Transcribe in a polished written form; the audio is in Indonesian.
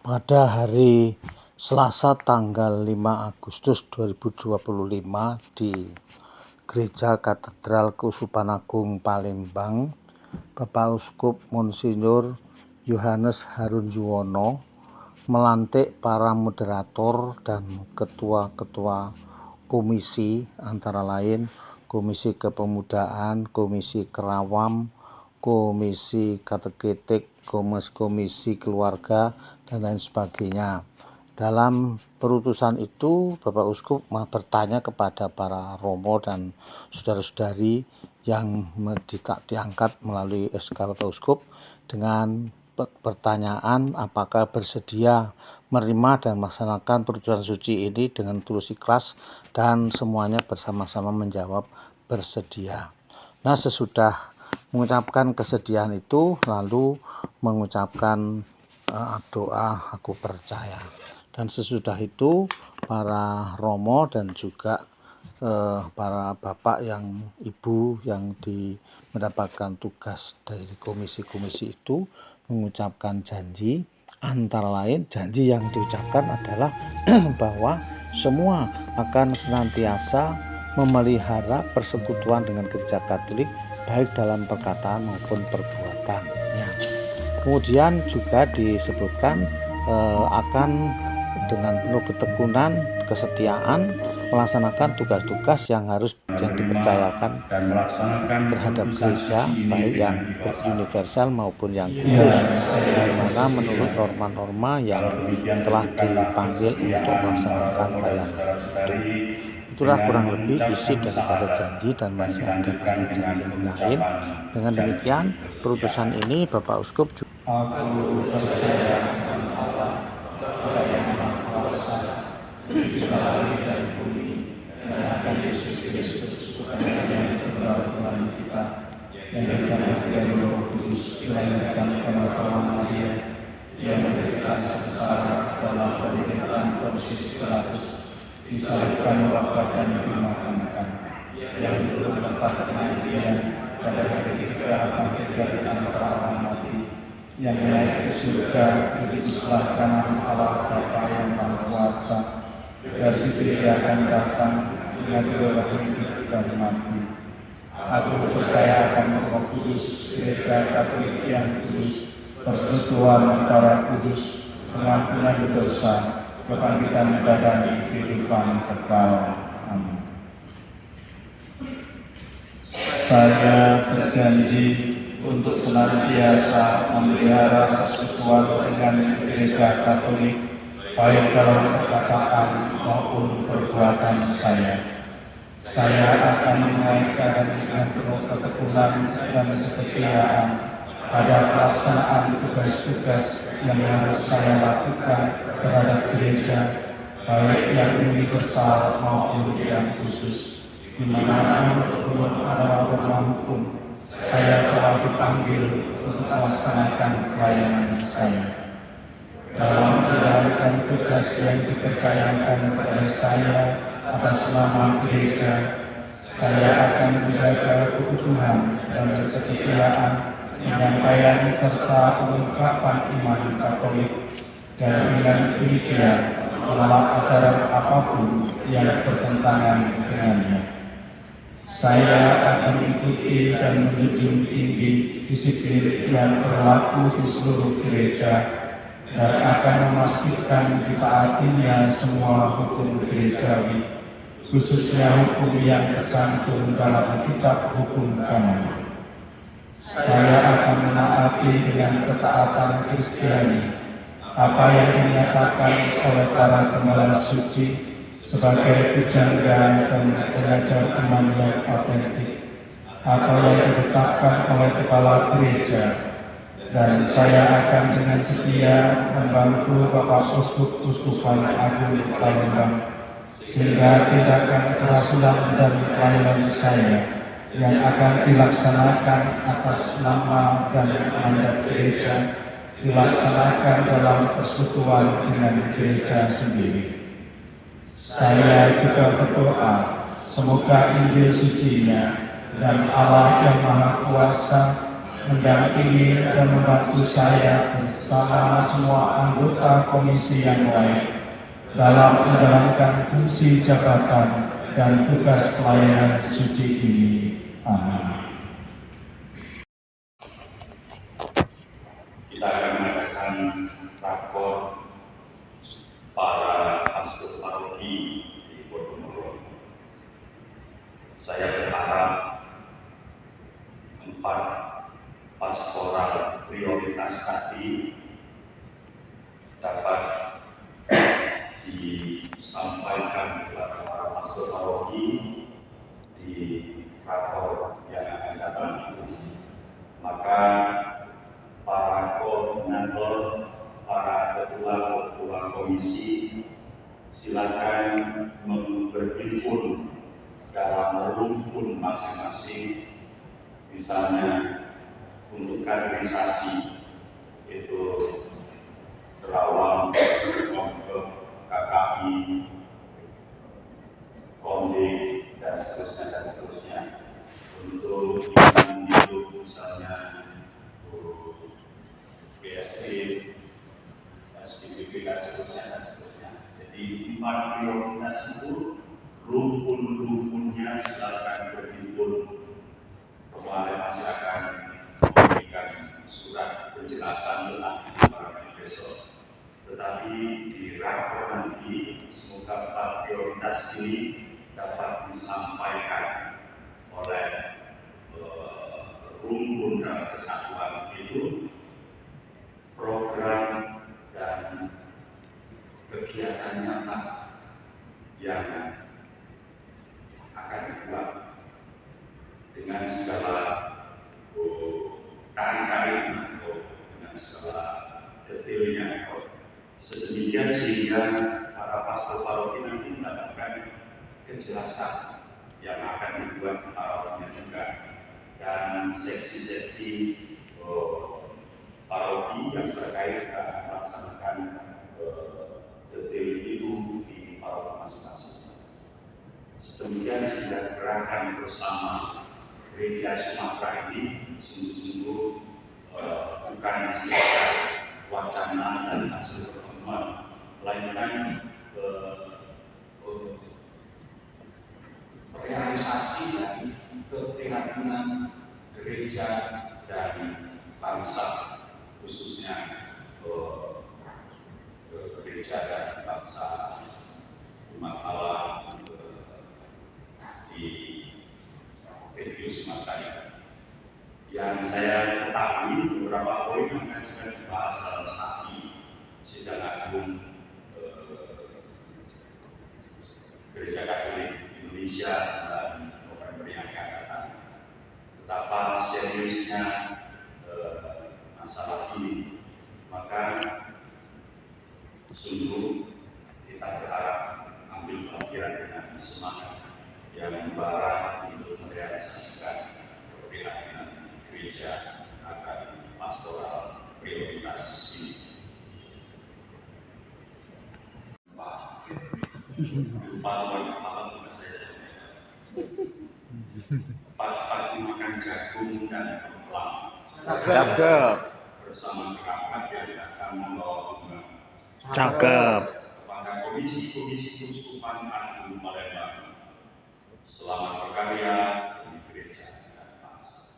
Pada hari Selasa tanggal 5 Agustus 2025 di Gereja Katedral Keuskupan Agung Palembang, Bapak Uskup Monsinyur Yohanes Harunjuwono melantik para moderator dan ketua-ketua komisi, antara lain Komisi Kepemudaan, Komisi Kerawam, Komisi Kateketik, Komisi Keluarga, dan lain sebagainya. Dalam perutusan itu, Bapak Uskup bertanya kepada para romo dan saudara-saudari yang diangkat melalui SK Bapak Uskup dengan pertanyaan apakah bersedia menerima dan melaksanakan perutusan suci ini dengan tulus ikhlas, dan semuanya bersama-sama menjawab bersedia. Nah, sesudah mengucapkan kesediaan itu, lalu mengucapkan doa aku percaya. Dan sesudah itu para romo dan juga para bapak yang ibu yang mendapatkan tugas dari komisi-komisi itu mengucapkan janji. Antara lain janji yang diucapkan adalah bahwa semua akan senantiasa memelihara persekutuan dengan Gereja Katolik baik dalam perkataan maupun perbuatannya. Kemudian juga disebutkan akan dengan penuh ketekunan, kesetiaan melaksanakan tugas-tugas yang dipercayakan terhadap gereja, baik yang universal maupun yang khusus, di mana menurut norma-norma yang telah dipanggil untuk melaksanakan pelayanan itu. Itulah kurang lebih isi daripada janji, dan masih ada banyak janji yang lain. Dengan demikian, perutusan ini Bapak Uskup juga Aku percaya kepada Allah, Bapa yang Maha Kuasa, Pencipta langit dan bumi, dan akan Yesus Kristus, Putra yang tunggal Tuhan kita, yang datang dari Roh Kudus, dilahirkan oleh Bapa Maria, yang menderita sengsara dalam penderitaan Pontius Pilatus, disalibkan, wafat, dan dimakamkan, yang turun tempat kematian, pada hari ketiga bangkit dari antara orang mati, yang naik ke surga, duduk di sebelah kanan Allah Bapa yang Maha Kuasa. Dari situ Dia akan datang dengan kedua hidup dan mati. Aku percaya akan Roh Kudus, Gereja Katolik yang kudus, persekutuan darah kudus, pengampunan dosa, kebangkitan badan, kehidupan kekal. Amin. Saya berjanji untuk senantiasa memelihara persekutuan dengan Gereja Katolik, baik dalam perkataan maupun perbuatan saya. Saya akan mengaitkan dengan penuh ketekunan dan kesetiaan pada pelaksanaan tugas-tugas yang harus saya lakukan terhadap gereja, baik yang universal maupun yang khusus, di mana belum ada norma hukum, saya telah dipanggil untuk melaksanakan pelayanan saya. Dalam menjalankan tugas yang dipercayakan kepada saya atas nama gereja, saya akan menjaga keutuhan dan kesetiaan penyampaian serta pengungkapan iman Katolik, dan dengan demikian menolak ajaran apapun yang bertentangan dengannya. Saya akan mengikuti dan menjunjung tinggi disiplin yang berlaku di seluruh gereja, dan akan memastikan ditaatinya semua hukum gerejawi, khususnya hukum yang tercantum dalam kitab hukum kanon. Saya akan menaati dengan ketaatan Kristiani apa yang dinyatakan oleh para gembala suci sebagai pujangga dan pengajar iman yang otentik, atau yang ditetapkan oleh kepala gereja, dan saya akan dengan setia membantu Bapak Uskup Agung Palembang, sehingga tindakan kerasulan dan pelayanan saya yang akan dilaksanakan atas nama dan mandat gereja dilaksanakan dalam persekutuan dengan gereja sendiri. Saya juga berdoa semoga Injil suci-Nya dan Allah yang Maha Kuasa mendampingi dan membantu saya bersama semua anggota komisi yang lain dalam menjalankan fungsi jabatan dan tugas pelayanan suci ini. Amin. Kita akan mengadakan rakor para pastor paroki di Bojonegoro. Saya berharap 4 pastoral prioritas tadi dapat disampaikan kepada para pastor paroki di rakor yang akan datang. Maka para koordinator, para ketua komisi, silakan berhimpun dalam rumpun masing-masing, misalnya untuk kaderisasi itu Terawang, KKI, Komdik, dan seterusnya. Untuk hidup misalnya BSD, SPBB, dan seterusnya. Jadi 4 prioritas itu rumpun-rumpunnya silakan berhimpun. Kemarin masih akan memberikan surat penjelasan tentang besok. Tetapi di rakor nanti semoga 4 prioritas ini dapat disampaikan oleh rumpun dalam kesatuan itu, program dan kegiatan nyata yang akan dibuat dengan segala tarik-tarik atau dengan segala detailnya, sedemikian sehingga para pastor paroki nanti mendapatkan kejelasan yang akan dibuat parokinya juga, dan seksi-seksi paroki yang terkait akan melaksanakan detail itu di paroki masing-masing. Sedemikian sehingga gerakan bersama Gereja Sumatera ini sungguh-sungguh bukan sekedar wacana dan hasil pertemuan, melainkan realisasi dari keprihatinan gereja dan bangsa, khususnya gereja dan bangsa umat Allah di Reggio Sumatera. Yang saya ketahui beberapa poin akan juga dibahas dalam SAKI, Sidang Agung Gereja Katolik Indonesia dan November yang akan datang. Betapa seriusnya masalah ini, maka sungguh kita berharap ambil bagian dengan semangat yang membara untuk merealisasikan keprihatinan gereja akan pastoral prioritas ini. Malam saya pagi makan jagung dan kemplang. Cakep. Bersama kerabat yang datang membawa bunga. Cakep. Kepada Komisi Keuskupan Agung Palembang, selamat berkarya di gereja dan bangsa.